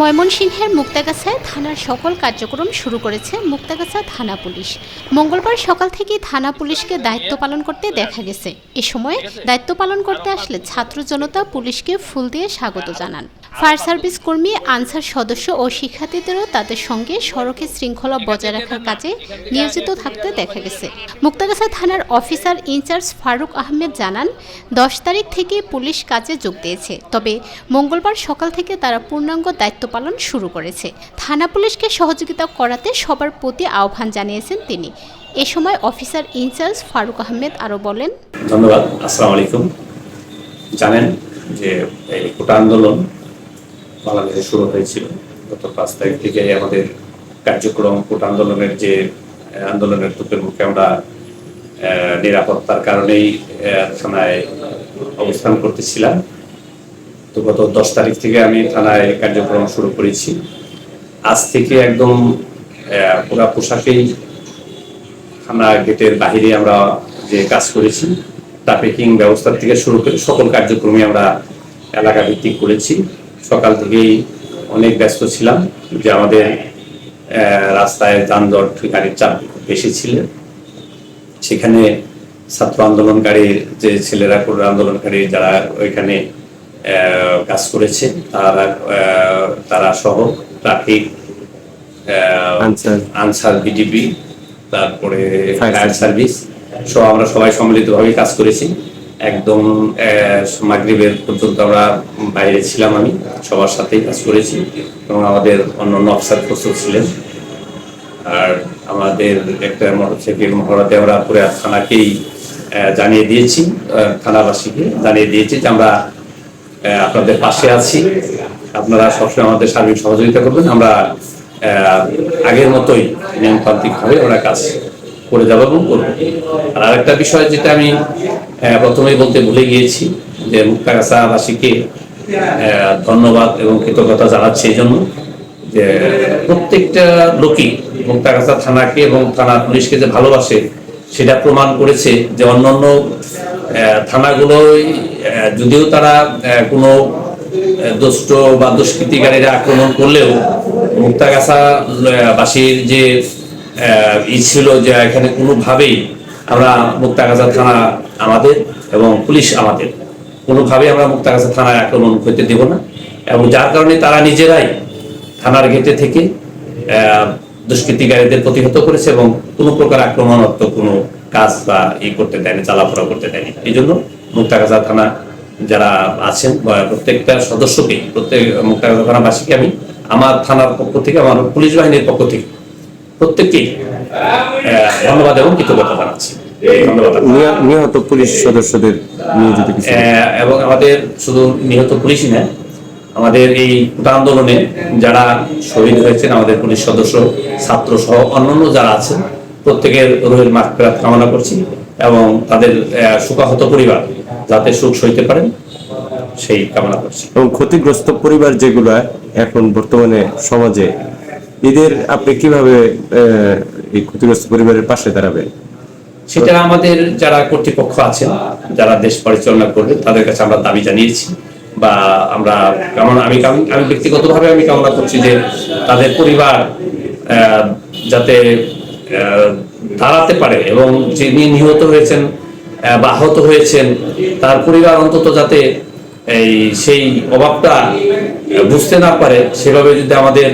ময়মনসিংহের মুক্তাগাছায় থানার সকল কার্যক্রম শুরু করেছে মুক্তাগাছা থানা পুলিশ। মঙ্গলবার সকাল থেকেই থানা পুলিশকে দায়িত্ব পালন করতে দেখা গেছে। এ সময় দায়িত্ব পালন করতে আসলে ছাত্র জনতা পুলিশকে ফুল দিয়ে স্বাগত জানান। ফায়ার সার্ভিস কর্মী, আনসার সদস্য ও শিক্ষার্থীদেরও তাদের সঙ্গে সড়কে শৃঙ্খলা বজায় রাখার কাজে নিয়োজিত থাকতে দেখা গেছে। মুক্তাগাছা থানার অফিসার ইনচার্জ ফারুক আহমেদ জানান, 10 তারিখ থেকে পুলিশ কাজে যোগ দিয়েছে, তবে মঙ্গলবার সকাল থেকে তারা পূর্ণাঙ্গ দায়িত্ব পালন শুরু করেছে। থানা পুলিশকে সহযোগিতা করাতে সবার প্রতি আহ্বান জানিয়েছেন তিনি। এ সময় অফিসার ইনচার্জ ফারুক আহমেদ আরও বলেন, ধন্যবাদ। আসসালামু আলাইকুম। জানেন যে এই কোটা আন্দোলন বাংলাদেশে শুরু হয়েছিল গত 5 তারিখ থেকে। আমাদের কার্যক্রম কোটা আন্দোলনের যে আন্দোলনের তোপের মুখে আমরা নিরাপত্তার কারণেই থানায় অবস্থান করতেছিলাম। তো গত 10 তারিখ থেকে আমি থানায় কার্যক্রম শুরু করেছি। আজ থেকে একদম পুরা পোশাকেই থানা গেটের বাহিরে আমরা যে কাজ করেছি, ট্রাফিকিং ব্যবস্থা থেকে শুরু করে সকল কার্যক্রমে আমরা এলাকা ভিত্তিক করেছি। সকাল থেকেই অনেক ব্যস্ত ছিলাম যে আমাদের রাস্তায় যানজট, গাড়ির চাপ বেশি ছিল। সেখানে ছাত্র আন্দোলনকারী যে ছেলেরা, আন্দোলনকারী যারা ওইখানে কাজ করেছে তারা সহ ট্রাফিক, আনসার, বিডিবি, তারপরে ফায়ার সার্ভিস সহ আমরা সবাই সম্মিলিতভাবে কাজ করেছি। একদম মাগরিবের পর্যন্ত আমরা বাইরে ছিলাম, আমি সবার সাথেই কাজ করেছি এবং আমাদের অন্যান্য অফিসার প্রস্তুত ছিলেন। আর আমাদের একটা মোটরসাইকেল মহড়াতে আমরা পুরো থানাকেই জানিয়ে দিয়েছি, থানাবাসীকে জানিয়ে দিয়েছি যে আমরা আপনাদের পাশে আছি, আপনারা সবসময় আমাদের সার্বিক সহযোগিতা করবেন। আমরা আগের মতোই নিয়মতান্ত্রিকভাবে আমরা কাজ করে যাবো এবং করবো। আর আরেকটা বিষয় যেটা আমি প্রথমেই বলতে ভুলে গিয়েছি, যে মুক্তাগাছাবাসীকে ধন্যবাদ এবং কৃতজ্ঞতা জানাচ্ছি এই জন্য যে প্রত্যেকটা লোকই মুক্তাগাছা থানাকে এবং থানা পুলিশকে যে ভালোবাসে সেটা প্রমাণ করেছে। যে অন্যান্য থানাগুলোই যদিও তারা কোনো দুষ্ট বা দুষ্কৃতিকারীরা আক্রমণ করলেও মুক্তাগাছাবাসীর যে ছিল যে এখানে কোনোভাবেই আমরা মুক্তাগাছা থানা আমাদের এবং পুলিশ আমাদের, কোনোভাবেই আমরা মুক্তাগাছা থানায় আক্রমণ করতে দেব না। এবং যার কারণে তারা নিজেরাই থানার গেটে থেকে দুষ্কৃতিকারীদের প্রতিহত করেছে এবং কোনো প্রকার আক্রমণাত্মক কোনো কাজ বা করতে দেয়নি, চালাফেরা করতে দেয়নি। এই জন্য মুক্তাগাছা থানা যারা আছেন প্রত্যেকটা সদস্যকে, প্রত্যেক মুক্তাগাছা থানাবাসীকে আমি আমার থানার পক্ষ থেকে, আমার পুলিশ বাহিনীর পক্ষ থেকে প্রত্যেককেই ধন্যবাদ এবং কৃতজ্ঞতা জানাচ্ছি। নিহত পুলিশ সদস্যদের এবং আমাদের শুধু নিহত পুলিশই না, আমাদের এই কোটা আন্দোলনে যারা শহীদ হয়েছেন, আমাদের পুলিশ সদস্য, ছাত্র সহ অন্যান্য যারা আছেন, প্রত্যেকের রুহের মাগফিরাত কামনা করছি এবং তাদের শোকাহত পরিবার যাতে সুখ সইতে পারেন সেই কামনা করছি। এবং ক্ষতিগ্রস্ত পরিবার যেগুলো এখন বর্তমানে সমাজে, এদের আপনি কিভাবে এই ক্ষতিগ্রস্ত পরিবারের পাশে দাঁড়াবেন? সেটা আমাদের যারা কর্তৃপক্ষ আছেন, যারা দেশ পরিচালনা করবে, তাদের কাছে আমরা দাবি জানিয়েছি বা আমরা আমি ব্যক্তিগতভাবে আমি কামনা করছি যে তাদের পরিবার যাতে দাঁড়াতে পারে এবং যিনি নিহত হয়েছেন বা আহত হয়েছেন তার পরিবার অন্তত যাতে সেই অভাবটা বুঝতে না পারে, সেভাবে যদি আমাদের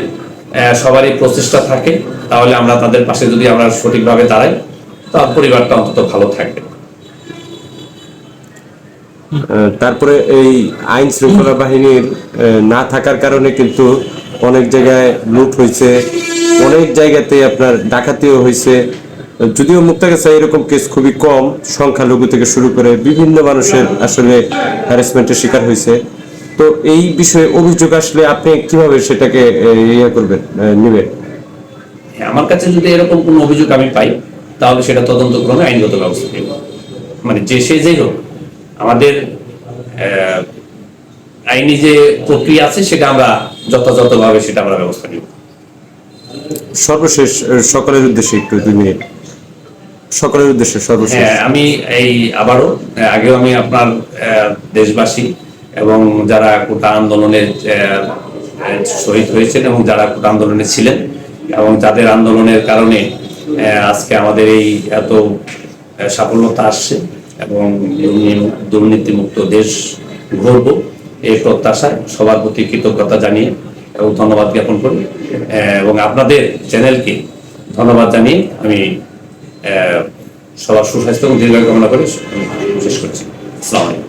সবারই প্রচেষ্টা থাকে তাহলে আমরা তাদের পাশে যদি আমরা সঠিকভাবে দাঁড়াই, তার পরিবারটা অন্তত ভালো থাকবে। তারপরে এই আইন শৃঙ্খলা বাহিনীর না থাকার কারণে কিন্তু অনেক জায়গায় লুট হয়েছে, অনেক জায়গাতে আপনার ডাকাতিও হয়েছে। যদিও মুক্তাগাছা এরকম কেস খুবই কম, সংখ্যালঘু থেকে শুরু করে বিভিন্ন মানুষের আসলে হ্যারাসমেন্টের শিকার হয়েছে। তো এই বিষয়ে অভিযোগ আসলে আপনি কিভাবে সেটাকে করবেন, নেবেন? আমার কাছে যদি এরকম কোনো অভিযোগ আমি পাই তাহলে সেটা তদন্তক্রমে আইনগত ব্যবস্থা নেব। মানে যে সে যেই হোক, আমাদের আইনি যে প্রক্রিয়া আছে সেটা আমরা যথাযথভাবে সেটা আমরা ব্যবস্থা নিব। সর্বশেষ সকলের উদ্দেশ্যে একটু 2 মিনিট, সকলের উদ্দেশ্যে সর্বশেষ আমি আবারও আগেও আমি আপনার দেশবাসী এবং যারা কোটা আন্দোলনের শহীদ হয়েছেন এবং যারা কোটা আন্দোলনে ছিলেন এবং যাদের আন্দোলনের কারণে আজকে আমাদের এই এত সাফল্যতা আসছে এবং দুর্নীতিমুক্ত দেশ গড়ব, এই প্রত্যাশায় সবার প্রতি কৃতজ্ঞতা জানিয়ে এবং ধন্যবাদ জ্ঞাপন করি এবং আপনাদের চ্যানেলকে ধন্যবাদ জানিয়ে আমি সবার সুস্বাস্থ্য এবং দীর্ঘায়ু কামনা করে শেষ করছি। আসসালামু আলাইকুম।